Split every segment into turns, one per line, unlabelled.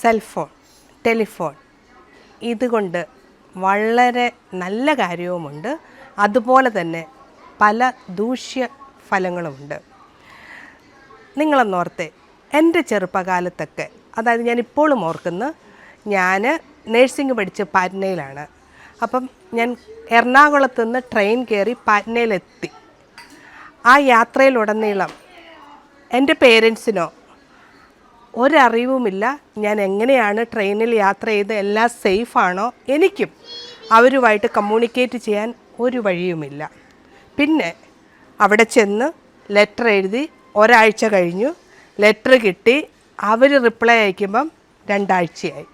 Cellphone, telephone ഇതുകൊണ്ട് വളരെ നല്ല കാര്യവുമുണ്ട്, അതുപോലെ തന്നെ പല ദൂഷ്യ ഫലങ്ങളുമുണ്ട്. നിങ്ങളൊന്നോർത്തെ, എൻ്റെ ചെറുപ്പകാലത്തൊക്കെ, അതായത് ഞാനിപ്പോഴും ഓർക്കുന്നു, ഞാൻ നേഴ്സിംഗ് പഠിച്ച് പാറ്റ്നയിലാണ്. അപ്പം ഞാൻ എറണാകുളത്ത് നിന്ന് ട്രെയിൻ കയറി പാറ്റ്നയിലെത്തി. ആ യാത്രയിലുടനീളം എൻ്റെ പേരൻസിനോ ഒരറിവുമില്ല ഞാൻ എങ്ങനെയാണ് ട്രെയിനിൽ യാത്ര ചെയ്ത് എല്ലാം സേഫാണോ. എനിക്കും അവരുമായിട്ട് കമ്മ്യൂണിക്കേറ്റ് ചെയ്യാൻ ഒരു വഴിയുമില്ല. പിന്നെ അവിടെ ചെന്ന് ലെറ്റർ എഴുതി ഒരാഴ്ച കഴിഞ്ഞു, ലെറ്റർ കിട്ടി, അവർ റിപ്ലൈ അയക്കുമ്പം 2 ആഴ്ചയായി.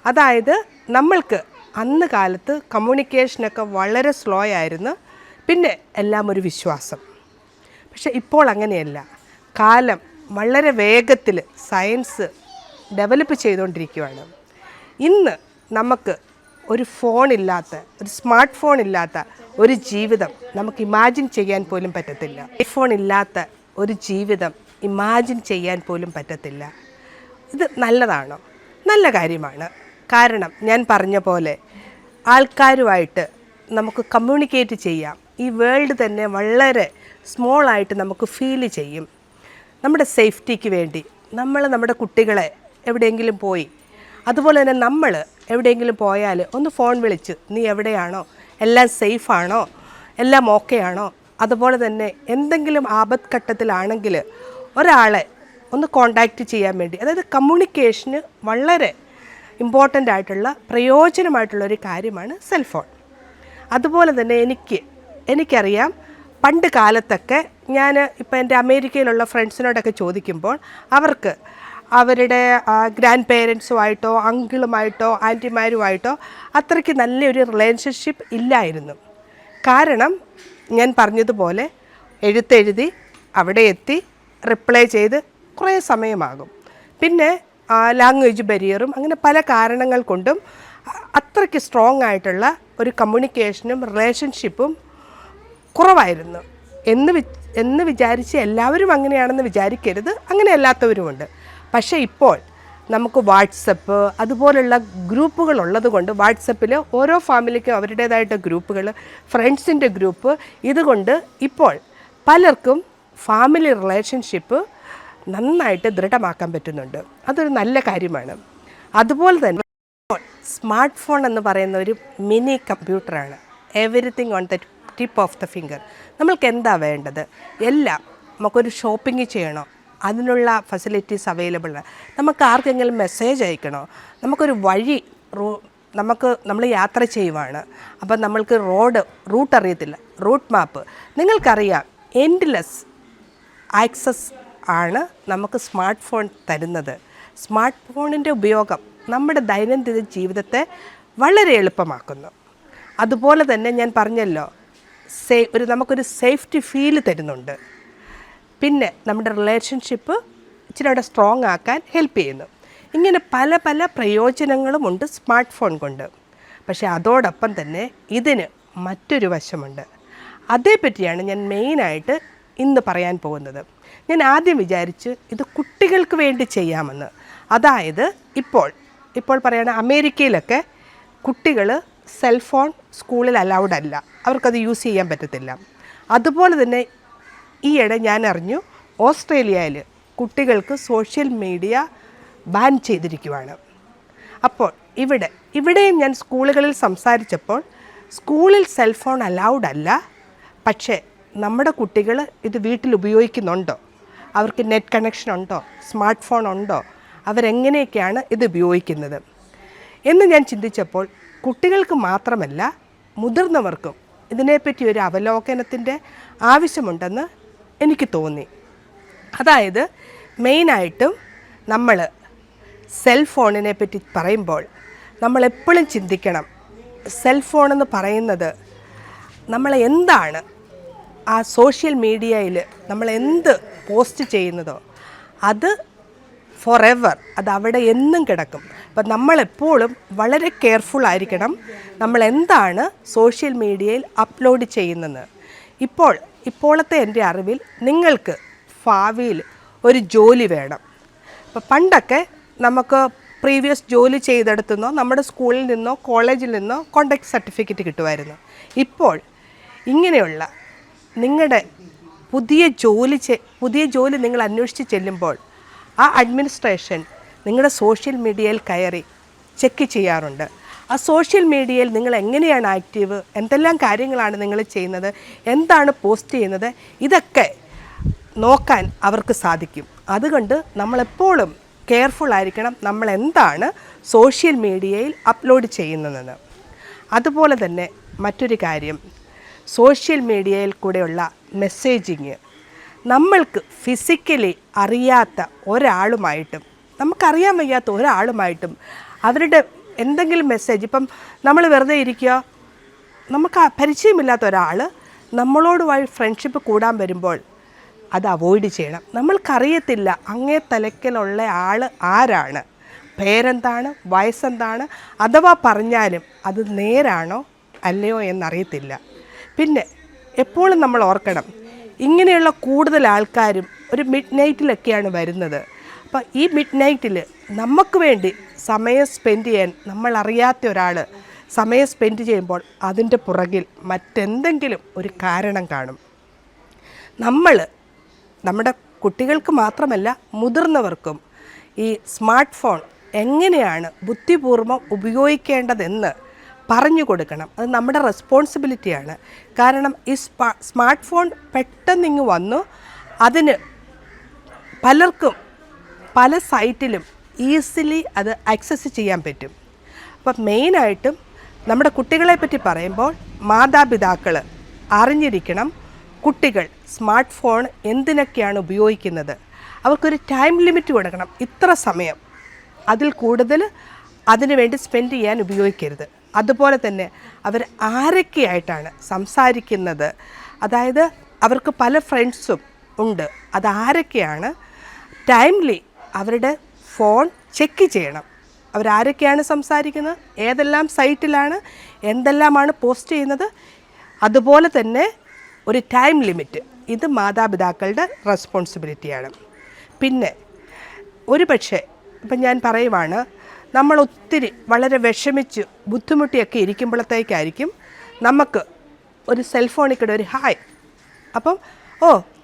അതായത് നമ്മൾക്ക് അന്ന് കാലത്ത് കമ്മ്യൂണിക്കേഷനൊക്കെ വളരെ സ്ലോ ആയിരുന്നു. പിന്നെ എല്ലാം ഒരു വിശ്വാസം. പക്ഷെ ഇപ്പോൾ അങ്ങനെയല്ല. കാലം വളരെ വേഗത്തിൽ സയൻസ് ഡെവലപ്പ് ചെയ്തുകൊണ്ടിരിക്കുകയാണ്. ഇന്ന് നമുക്ക് ഒരു ഫോണില്ലാത്ത, ഒരു സ്മാർട്ട് ഫോൺ ഇല്ലാത്ത ഒരു ജീവിതം നമുക്ക് ഇമാജിൻ ചെയ്യാൻ പോലും പറ്റത്തില്ല. ഐഫോൺ ഇല്ലാത്ത ഒരു ജീവിതം ഇമാജിൻ ചെയ്യാൻ പോലും പറ്റത്തില്ല. ഇത് നല്ലതാണോ? നല്ല കാര്യമാണ്. കാരണം ഞാൻ പറഞ്ഞ പോലെ ആൾക്കാരുമായിട്ട് നമുക്ക് കമ്മ്യൂണിക്കേറ്റ് ചെയ്യാം. ഈ വേൾഡ് തന്നെ വളരെ സ്മോളായിട്ട് നമുക്ക് ഫീൽ ചെയ്യും. നമ്മുടെ സേഫ്റ്റിക്ക് വേണ്ടി നമ്മുടെ കുട്ടികളെ എവിടെയെങ്കിലും പോയി, അതുപോലെ തന്നെ നമ്മൾ എവിടെയെങ്കിലും പോയാൽ ഒന്ന് ഫോൺ വിളിച്ച്, നീ എവിടെയാണോ, എല്ലാം സേഫാണോ, എല്ലാം ഓക്കെ ആണോ, അതുപോലെ തന്നെ എന്തെങ്കിലും ആപത്ഘട്ടത്തിലാണെങ്കിൽ ഒരാളെ ഒന്ന് കോണ്ടാക്റ്റ് ചെയ്യാൻ വേണ്ടി, അതായത് കമ്മ്യൂണിക്കേഷന് വളരെ ഇമ്പോർട്ടൻ്റ് ആയിട്ടുള്ള പ്രയോജനമായിട്ടുള്ളൊരു കാര്യമാണ് സെൽഫോൺ. അതുപോലെ തന്നെ എനിക്കറിയാം, പണ്ട് കാലത്തൊക്കെ ഞാൻ ഇപ്പോൾ എൻ്റെ അമേരിക്കയിലുള്ള ഫ്രണ്ട്സിനോടൊക്കെ ചോദിക്കുമ്പോൾ അവർക്ക് അവരുടെ ഗ്രാൻഡ് പേരൻസുമായിട്ടോ അങ്കിളുമായിട്ടോ ആൻറ്റിമാരുമായിട്ടോ അത്രയ്ക്ക് നല്ലൊരു റിലേഷൻഷിപ്പ് ഇല്ലായിരുന്നു. കാരണം ഞാൻ പറഞ്ഞതുപോലെ എഴുത്തെഴുതി അവിടെ എത്തി റിപ്ലൈ ചെയ്ത് കുറേ സമയമാകും. പിന്നെ ലാംഗ്വേജ് ബാരിയറും അങ്ങനെ പല കാരണങ്ങൾ കൊണ്ടും അത്രയ്ക്ക് സ്ട്രോങ് ആയിട്ടുള്ള ഒരു കമ്മ്യൂണിക്കേഷനും റിലേഷൻഷിപ്പും കുറവായിരുന്നു. എന്ന് വിചാരിച്ച് എല്ലാവരും അങ്ങനെയാണെന്ന് വിചാരിക്കരുത്, അങ്ങനെ അല്ലാത്തവരുമുണ്ട്. പക്ഷേ ഇപ്പോൾ നമുക്ക് വാട്സപ്പ് അതുപോലുള്ള ഗ്രൂപ്പുകൾ ഉള്ളത് കൊണ്ട്, വാട്സപ്പിൽ ഓരോ ഫാമിലിക്കും അവരുടേതായിട്ട് ഗ്രൂപ്പുകൾ, ഫ്രണ്ട്സിൻ്റെ ഗ്രൂപ്പ്, ഇതുകൊണ്ട് ഇപ്പോൾ പലർക്കും ഫാമിലി റിലേഷൻഷിപ്പ് നന്നായിട്ട് ദൃഢമാക്കാൻ പറ്റുന്നുണ്ട്. അതൊരു നല്ല കാര്യമാണ്. അതുപോലെ തന്നെ സ്മാർട്ട് ഫോൺ എന്ന് പറയുന്ന ഒരു മിനി കമ്പ്യൂട്ടറാണ്. Everything on the tip of the finger. നമ്മൾക്ക് എന്താ വേണ്ടത് എല്ലാം നമുക്കൊരു ഷോപ്പിംഗ് ചെയ്യണോ, അതിനുള്ള ഫെസിലിറ്റീസ് അവൈലബിൾ ആണ്. നമുക്ക് ആർക്കെങ്കിലും മെസ്സേജ് അയക്കണോ, നമുക്കൊരു വഴി നമ്മൾ യാത്ര ചെയ്യുവാണ്, അപ്പം നമ്മൾക്ക് റൂട്ട് അറിയത്തില്ല, റൂട്ട് മാപ്പ് നിങ്ങൾക്കറിയാം. എൻഡ്ലെസ് ആക്സസ് ആണ് നമുക്ക് സ്മാർട്ട് ഫോൺ തരുന്നത്. സ്മാർട്ട് ഫോണിൻ്റെ ഉപയോഗം നമ്മുടെ ദൈനംദിന ജീവിതത്തെ വളരെ എളുപ്പമാക്കുന്നു. അതുപോലെ തന്നെ ഞാൻ പറഞ്ഞല്ലോ, നമുക്കൊരു സേഫ്റ്റി ഫീൽ തരുന്നുണ്ട്. പിന്നെ നമ്മുടെ റിലേഷൻഷിപ്പ് ഇച്ചിരി അവിടെ സ്ട്രോങ് ആക്കാൻ ഹെൽപ്പ് ചെയ്യുന്നു. ഇങ്ങനെ പല പല പ്രയോജനങ്ങളുമുണ്ട് സ്മാർട്ട് ഫോൺ കൊണ്ട്. പക്ഷേ അതോടൊപ്പം തന്നെ ഇതിന് മറ്റൊരു വശമുണ്ട്. അതേപ്പറ്റിയാണ് ഞാൻ മെയിനായിട്ട് ഇന്ന് പറയാൻ പോകുന്നത്. ഞാൻ ആദ്യം വിചാരിച്ച് ഇത് കുട്ടികൾക്ക് വേണ്ടി ചെയ്യാമെന്ന്. അതായത് ഇപ്പോൾ പറയുകയാണെങ്കിൽ അമേരിക്കയിലൊക്കെ കുട്ടികൾ സെൽഫോൺ സ്കൂളിൽ അലൗഡ് അല്ല, അവർക്കത് യൂസ് ചെയ്യാൻ പറ്റത്തില്ല. അതുപോലെ തന്നെ ഈയിടെ ഞാൻ അറിഞ്ഞു ഓസ്ട്രേലിയയിൽ കുട്ടികൾക്ക് സോഷ്യൽ മീഡിയ ബാൻ ചെയ്തിരിക്കുകയാണ്. അപ്പോൾ ഇവിടെയും ഞാൻ സ്കൂളുകളിൽ സംസാരിച്ചപ്പോൾ സ്കൂളിൽ സെൽഫോൺ അലൗഡ് അല്ല, പക്ഷേ നമ്മുടെ കുട്ടികൾ ഇത് വീട്ടിൽ ഉപയോഗിക്കുന്നുണ്ടോ, അവർക്ക് നെറ്റ് കണക്ഷൻ ഉണ്ടോ, സ്മാർട്ട് ഫോൺ ഉണ്ടോ, അവരെങ്ങനെയൊക്കെയാണ് ഇത് ഉപയോഗിക്കുന്നത് എന്ന് ഞാൻ ചിന്തിച്ചപ്പോൾ കുട്ടികൾക്ക് മാത്രമല്ല മുതിർന്നവർക്കും ഇതിനെപ്പറ്റി ഒരു അവലോകനത്തിൻ്റെ ആവശ്യമുണ്ടെന്ന് എനിക്ക് തോന്നി. അതായത് മെയിനായിട്ടും നമ്മൾ സെൽഫോണിനെ പറ്റി പറയുമ്പോൾ നമ്മളെപ്പോഴും ചിന്തിക്കണം, സെൽഫോണെന്ന് പറയുന്നത് നമ്മൾ എന്താണ് ആ സോഷ്യൽ മീഡിയയിൽ നമ്മൾ എന്ത് പോസ്റ്റ് ചെയ്യുന്നതോ അത് ഫോർ എവർ അത് അവിടെ എന്നും കിടക്കും. അപ്പം നമ്മളെപ്പോഴും വളരെ കെയർഫുൾ ആയിരിക്കണം നമ്മൾ എന്താണ് സോഷ്യൽ മീഡിയയിൽ അപ്ലോഡ് ചെയ്യുന്നത്. ഇപ്പോഴത്തെ എൻ്റെ അറിവിൽ നിങ്ങൾക്ക് ഭാവിയിൽ ഒരു ജോലി വേണം. അപ്പോൾ പണ്ടൊക്കെ നമുക്ക് പ്രീവിയസ് ജോലി ചെയ്തെടുത്തുനിന്നോ നമ്മുടെ സ്കൂളിൽ നിന്നോ കോളേജിൽ നിന്നോ കോണ്ടാക്ട് സർട്ടിഫിക്കറ്റ് കിട്ടുമായിരുന്നു. ഇപ്പോൾ ഇങ്ങനെയുള്ള നിങ്ങളുടെ പുതിയ ജോലി നിങ്ങൾ അന്വേഷിച്ച് ചെല്ലുമ്പോൾ ആ അഡ്മിനിസ്ട്രേഷൻ നിങ്ങളുടെ സോഷ്യൽ മീഡിയയിൽ കയറി ചെക്ക് ചെയ്യാറുണ്ട്. ആ സോഷ്യൽ മീഡിയയിൽ നിങ്ങൾ എങ്ങനെയാണ് ആക്റ്റീവ്, എന്തെല്ലാം കാര്യങ്ങളാണ് നിങ്ങൾ ചെയ്യുന്നത്, എന്താണ് പോസ്റ്റ് ചെയ്യുന്നത്, ഇതൊക്കെ നോക്കാൻ അവർക്ക് സാധിക്കും. അതുകൊണ്ട് നമ്മളെപ്പോഴും കെയർഫുൾ ആയിരിക്കണം നമ്മൾ എന്താണ് സോഷ്യൽ മീഡിയയിൽ അപ്ലോഡ് ചെയ്യുന്നതെന്ന്. അതുപോലെ തന്നെ മറ്റൊരു കാര്യം, സോഷ്യൽ മീഡിയയിൽ കൂടെയുള്ള മെസ്സേജിങ് നമ്മൾക്ക് ഫിസിക്കലി അറിയാത്ത ഒരാളുമായിട്ടും നമുക്കറിയാൻ വയ്യാത്ത ഒരാളുമായിട്ടും അവരുടെ എന്തെങ്കിലും മെസ്സേജ്, ഇപ്പം നമ്മൾ വെറുതെ ഇരിക്കുക, നമുക്ക് പരിചയമില്ലാത്ത ഒരാൾ നമ്മളോട് ഫ്രണ്ട്ഷിപ്പ് കൂടാൻ വരുമ്പോൾ അത് അവോയ്ഡ് ചെയ്യണം. നമ്മൾക്കറിയത്തില്ല അങ്ങേ തലക്കലുള്ള ആൾ ആരാണ്, പേരെന്താണ്, വയസ്സെന്താണ്, അഥവാ പറഞ്ഞാലും അത് നേരാണോ അല്ലയോ എന്നറിയത്തില്ല. പിന്നെ എപ്പോഴും നമ്മൾ ഓർക്കണം, ഇങ്ങനെയുള്ള കൂടുതൽ ആൾക്കാരും ഒരു മിഡ് നൈറ്റിലൊക്കെയാണ് വരുന്നത്. അപ്പോൾ ഈ മിഡ് നൈറ്റിൽ നമുക്ക് വേണ്ടി സമയം സ്പെൻഡ് ചെയ്യാൻ നമ്മളറിയാത്ത ഒരാൾ സമയം സ്പെൻഡ് ചെയ്യുമ്പോൾ അതിൻ്റെ പുറകിൽ മറ്റെന്തെങ്കിലും ഒരു കാരണം കാണും. നമ്മുടെ കുട്ടികൾക്ക് മാത്രമല്ല മുതിർന്നവർക്കും ഈ സ്മാർട്ട് ഫോൺ എങ്ങനെയാണ് ബുദ്ധിപൂർവ്വം ഉപയോഗിക്കേണ്ടതെന്ന് പറഞ്ഞു കൊടുക്കണം. അത് നമ്മുടെ റെസ്പോൺസിബിലിറ്റിയാണ്. കാരണം ഈ സ്മാർട്ട് ഫോൺ പെട്ടെന്നിങ്ങ് വന്നു, അതിന് പലർക്കും പല സൈറ്റിലും ഈസിലി അത് ആക്സസ് ചെയ്യാൻ പറ്റും. അപ്പം മെയിനായിട്ടും നമ്മുടെ കുട്ടികളെ പറ്റി പറയുമ്പോൾ മാതാപിതാക്കൾ അറിഞ്ഞിരിക്കണം കുട്ടികൾ സ്മാർട്ട് ഫോൺ എന്തിനൊക്കെയാണ് ഉപയോഗിക്കുന്നത്. അവർക്കൊരു ടൈം ലിമിറ്റ് കൊടുക്കണം, ഇത്ര സമയം, അതിൽ കൂടുതൽ അതിനു വേണ്ടി സ്പെൻഡ് ചെയ്യാൻ ഉപയോഗിക്കരുത്. അതുപോലെ തന്നെ അവർ ആരൊക്കെയായിട്ടാണ് സംസാരിക്കുന്നത്, അതായത് അവർക്ക് പല ഫ്രണ്ട്സും ഉണ്ട്, അതാരൊക്കെയാണ്, ടൈംലി അവരുടെ ഫോൺ ചെക്ക് ചെയ്യണം. അവരാരൊക്കെയാണ് സംസാരിക്കുന്നത്, ഏതെല്ലാം സൈറ്റിലാണ്, എന്തെല്ലാമാണ് പോസ്റ്റ് ചെയ്യുന്നത്, അതുപോലെ തന്നെ ഒരു ടൈം ലിമിറ്റ്. ഇത് മാതാപിതാക്കളുടെ റെസ്പോൺസിബിലിറ്റിയാണ്. പിന്നെ ഒരു പക്ഷേ ഇപ്പം ഞാൻ പറയുവാണ്, നമ്മൾ ഒത്തിരി വളരെ വിഷമിച്ച് ബുദ്ധിമുട്ടിയൊക്കെ ഇരിക്കുമ്പോഴത്തേക്കായിരിക്കും നമുക്ക് ഒരു സെൽഫോണിൽ കൂടെ ഒരു ഹായ്, അപ്പം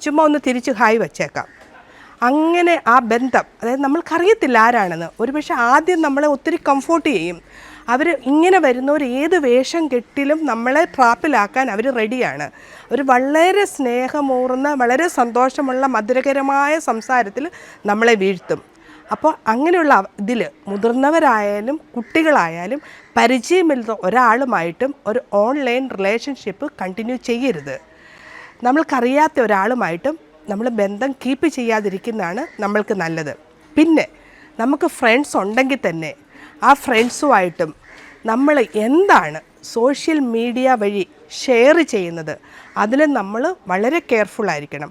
ചുമ്മാ ഒന്ന് തിരിച്ച് ഹായ് വച്ചേക്കാം. അങ്ങനെ ആ ബന്ധം, അതായത് നമ്മൾക്കറിയത്തില്ല ആരാണെന്ന്, ഒരുപക്ഷെ ആദ്യം നമ്മളെ ഒത്തിരി കംഫോർട്ട് ചെയ്യും. അവർ ഇങ്ങനെ വരുന്നവർ ഏത് വേഷം കെട്ടിലും നമ്മളെ ട്രാപ്പിലാക്കാൻ അവർ റെഡിയാണ്. അവർ വളരെ സ്നേഹമൂർന്ന വളരെ സന്തോഷമുള്ള മധുരകരമായ സംസാരത്തിൽ നമ്മളെ വീഴ്ത്തും. അപ്പോൾ അങ്ങനെയുള്ള ഇതിൽ മുതിർന്നവരായാലും കുട്ടികളായാലും പരിചയമില്ലാത്ത ഒരാളുമായിട്ടും ഒരു ഓൺലൈൻ റിലേഷൻഷിപ്പ് കണ്ടിന്യൂ ചെയ്യരുത്. നമ്മൾക്കറിയാത്ത ഒരാളുമായിട്ടും നമ്മൾ ബന്ധം കീപ്പ് ചെയ്യാതിരിക്കുന്നതാണ് നമ്മൾക്ക് നല്ലത്. പിന്നെ നമുക്ക് ഫ്രണ്ട്സ് ഉണ്ടെങ്കിൽ തന്നെ ആ ഫ്രണ്ട്സുമായിട്ടും നമ്മൾ എന്താണ് സോഷ്യൽ മീഡിയ വഴി ഷെയർ ചെയ്യുന്നത് അതിൽ നമ്മൾ വളരെ കെയർഫുള്ളായിരിക്കണം.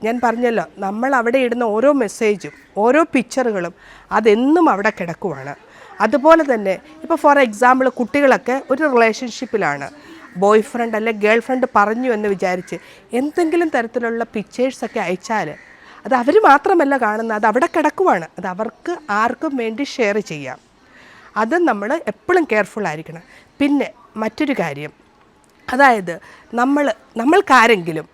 ഞാൻ പറഞ്ഞല്ലോ, നമ്മൾ അവിടെ ഇടുന്ന ഓരോ മെസ്സേജും ഓരോ പിക്ചറുകളും അതെന്നും അവിടെ കിടക്കുവാണ്. അതുപോലെ തന്നെ ഇപ്പോൾ ഫോർ എക്സാമ്പിൾ കുട്ടികളൊക്കെ ഒരു റിലേഷൻഷിപ്പിലാണ്, ബോയ് ഫ്രണ്ട് അല്ലെ ഗേൾ ഫ്രണ്ട് പറഞ്ഞു എന്ന് വിചാരിച്ച് എന്തെങ്കിലും തരത്തിലുള്ള പിക്ചേഴ്സൊക്കെ അയച്ചാൽ അത് അവർ മാത്രമല്ല കാണുന്നത്, അത് അവിടെ കിടക്കുവാണ്, അത് അവർക്ക് ആർക്കും വേണ്ടി ഷെയർ ചെയ്യാം. അത് നമ്മൾ എപ്പോഴും കെയർഫുള്ളായിരിക്കണം. പിന്നെ മറ്റൊരു കാര്യം, അതായത് നമ്മൾക്കാരെങ്കിലും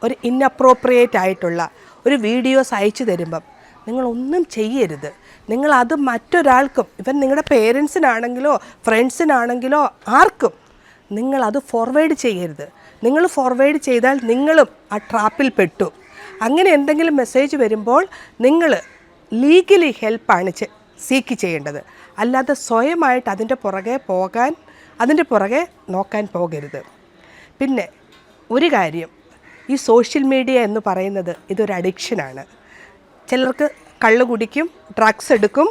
ഒരു ഇൻഅപ്രോപ്രിയേറ്റ് ആയിട്ടുള്ള ഒരു വീഡിയോസ് അയച്ചു തരുമ്പം നിങ്ങളൊന്നും ചെയ്യരുത്. നിങ്ങളത് മറ്റൊരാൾക്കും, ഇവൻ നിങ്ങളുടെ പേരൻസിനാണെങ്കിലോ ഫ്രണ്ട്സിനാണെങ്കിലോ ആർക്കും നിങ്ങളത് ഫോർവേഡ് ചെയ്യരുത്. നിങ്ങൾ ഫോർവേഡ് ചെയ്താൽ നിങ്ങളും ആ ട്രാപ്പിൽ പെട്ടു. അങ്ങനെ എന്തെങ്കിലും മെസ്സേജ് വരുമ്പോൾ നിങ്ങൾ ലീഗലി ഹെൽപ്പാണ് സീക്ക് ചെയ്യേണ്ടത്, അല്ലാതെ സ്വയമായിട്ട് അതിൻ്റെ പുറകെ നോക്കാൻ പോകരുത്. പിന്നെ ഒരു കാര്യം, ഈ സോഷ്യൽ മീഡിയ എന്ന് പറയുന്നത് ഇതൊരു അഡിക്ഷനാണ്. ചിലർക്ക് കള്ള് കുടിക്കും, ഡ്രഗ്സ് എടുക്കും,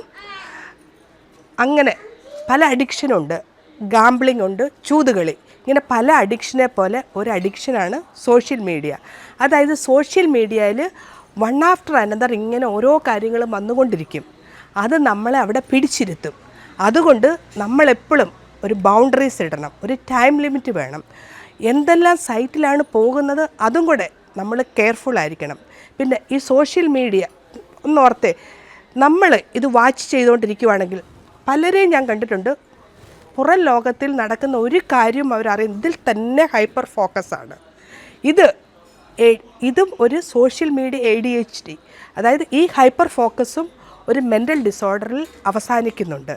അങ്ങനെ പല അഡിക്ഷനുണ്ട്. ഗാംബ്ലിംഗ് ഉണ്ട്, ചൂതുകളി, ഇങ്ങനെ പല അഡിക്ഷനെ പോലെ ഒരു അഡിക്ഷനാണ് സോഷ്യൽ മീഡിയ. അതായത് സോഷ്യൽ മീഡിയയിൽ വൺ ആഫ്റ്റർ അനദർ ഇങ്ങനെ ഓരോ കാര്യങ്ങളും വന്നുകൊണ്ടിരിക്കും. അത് നമ്മളെ അവിടെ പിടിച്ചിരുത്തും. അതുകൊണ്ട് നമ്മളെപ്പോഴും ഒരു ബൗണ്ടറീസ് ഇടണം, ഒരു ടൈം ലിമിറ്റ് വേണം. എന്തെല്ലാം സൈറ്റിലാണ് പോകുന്നത് അതും കൂടെ നമ്മൾ കെയർഫുള്ളായിരിക്കണം. പിന്നെ ഈ സോഷ്യൽ മീഡിയ ഒന്നോർത്തേ, നമ്മൾ ഇത് വാച്ച് ചെയ്തുകൊണ്ടിരിക്കുകയാണെങ്കിൽ പലരെയും ഞാൻ കണ്ടിട്ടുണ്ട്, പുറം ലോകത്തിൽ നടക്കുന്ന ഒരു കാര്യം അവരറിയും ഇതിൽ തന്നെ ഹൈപ്പർ ഫോക്കസാണ്. ഇതും ഒരു സോഷ്യൽ മീഡിയ ADHD, അതായത് ഈ ഹൈപ്പർ ഫോക്കസും ഒരു മെൻ്റൽ ഡിസോർഡറിൽ അവസാനിക്കുന്നുണ്ട്.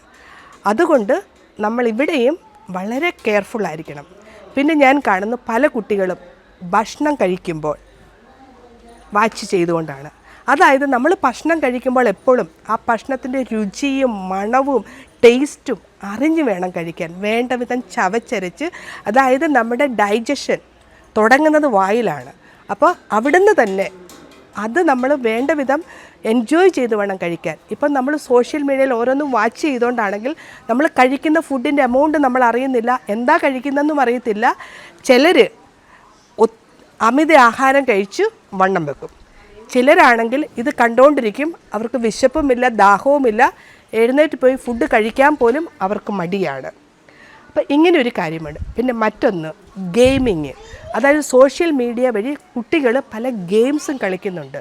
അതുകൊണ്ട് നമ്മളിവിടെയും വളരെ കെയർഫുള്ളായിരിക്കണം. പിന്നെ ഞാൻ കാണുന്ന പല കുട്ടികളും ഭക്ഷണം കഴിക്കുമ്പോൾ വാച്ച് ചെയ്തുകൊണ്ടാണ്. അതായത് നമ്മൾ ഭക്ഷണം കഴിക്കുമ്പോൾ എപ്പോഴും ആ ഭക്ഷണത്തിൻ്റെ രുചിയും മണവും ടേസ്റ്റും അറിഞ്ഞു വേണം കഴിക്കാൻ, വേണ്ട വിധം ചവച്ചരച്ച്. അതായത് നമ്മുടെ ഡൈജഷൻ തുടങ്ങുന്നത് വായിലാണ്. അപ്പോൾ അവിടുന്ന് തന്നെ അത് നമ്മൾ വേണ്ട വിധം എൻജോയ് ചെയ്ത് വേണം കഴിക്കാൻ. ഇപ്പം നമ്മൾ സോഷ്യൽ മീഡിയയിൽ ഓരോന്നും വാച്ച് ചെയ്തുകൊണ്ടാണെങ്കിൽ നമ്മൾ കഴിക്കുന്ന ഫുഡിൻ്റെ എമൗണ്ട് നമ്മൾ അറിയുന്നില്ല, എന്താ കഴിക്കുന്നതെന്നും അറിയത്തില്ല. ചിലർ അമിത ആഹാരം കഴിച്ച് വണ്ണം വെക്കും. ചിലരാണെങ്കിൽ ഇത് കണ്ടുകൊണ്ടിരിക്കും, അവർക്ക് വിശപ്പുമില്ല, ദാഹവുമില്ല, എഴുന്നേറ്റ് പോയി ഫുഡ് കഴിക്കാൻ പോലും അവർക്ക് മടിയാണ്. അപ്പോൾ ഇങ്ങനെ ഒരു കാര്യമുണ്ട്. പിന്നെ മറ്റൊന്ന് ഗെയിമിങ്, അതായത് സോഷ്യൽ മീഡിയ വഴി കുട്ടികൾ പല ഗെയിംസും കളിക്കുന്നുണ്ട്.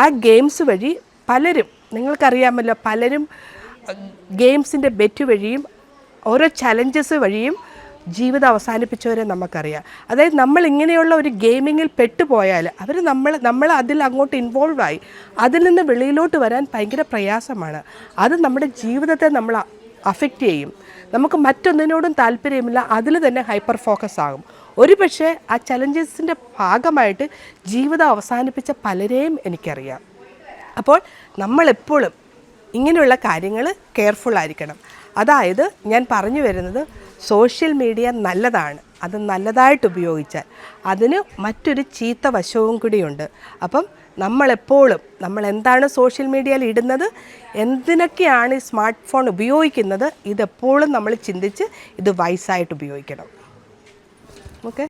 ആ ഗെയിംസ് വഴി പലരും, നിങ്ങൾക്കറിയാമല്ലോ, പലരും ഗെയിംസിൻ്റെ ബെറ്റ് വഴിയും ഓരോ ചലഞ്ചസ് വഴിയും ജീവിതം അവസാനിപ്പിച്ചവരെ നമുക്കറിയാം. അതായത് നമ്മൾ ഇങ്ങനെയുള്ള ഒരു ഗെയിമിങ്ങിൽ പെട്ടുപോയാൽ നമ്മൾ അതിൽ അങ്ങോട്ട് ഇൻവോൾവായി അതിൽ നിന്ന് വെളിയിലോട്ട് വരാൻ ഭയങ്കര പ്രയാസമാണ്. അത് നമ്മുടെ ജീവിതത്തെ നമ്മൾ അഫക്റ്റ് ചെയ്യും. നമുക്ക് മറ്റൊന്നിനോടും താല്പര്യമില്ല, അതിൽ തന്നെ ഹൈപ്പർ ഫോക്കസ് ആകും. ഒരു പക്ഷേ ആ ചലഞ്ചസിൻ്റെ ഭാഗമായിട്ട് ജീവിതം അവസാനിപ്പിച്ച പലരെയും എനിക്കറിയാം. അപ്പോൾ നമ്മളെപ്പോഴും ഇങ്ങനെയുള്ള കാര്യങ്ങൾ കെയർഫുള്ളായിരിക്കണം. അതായത് ഞാൻ പറഞ്ഞു വരുന്നത്, സോഷ്യൽ മീഡിയ നല്ലതാണ്, അത് നല്ലതായിട്ട് ഉപയോഗിച്ചാൽ അതിന് മറ്റൊരു ചീത്ത വശവും കൂടിയുണ്ട്. അപ്പം നമ്മളെപ്പോഴും നമ്മൾ എന്താണ് സോഷ്യൽ മീഡിയയിൽ ഇടുന്നത്, എന്തിനൊക്കെയാണ് ഈ സ്മാർട്ട് ഫോൺ ഉപയോഗിക്കുന്നത്, ഇതെപ്പോഴും നമ്മൾ ചിന്തിച്ച് ഇത് വൈസായിട്ട് ഉപയോഗിക്കണം. ഓക്കെ.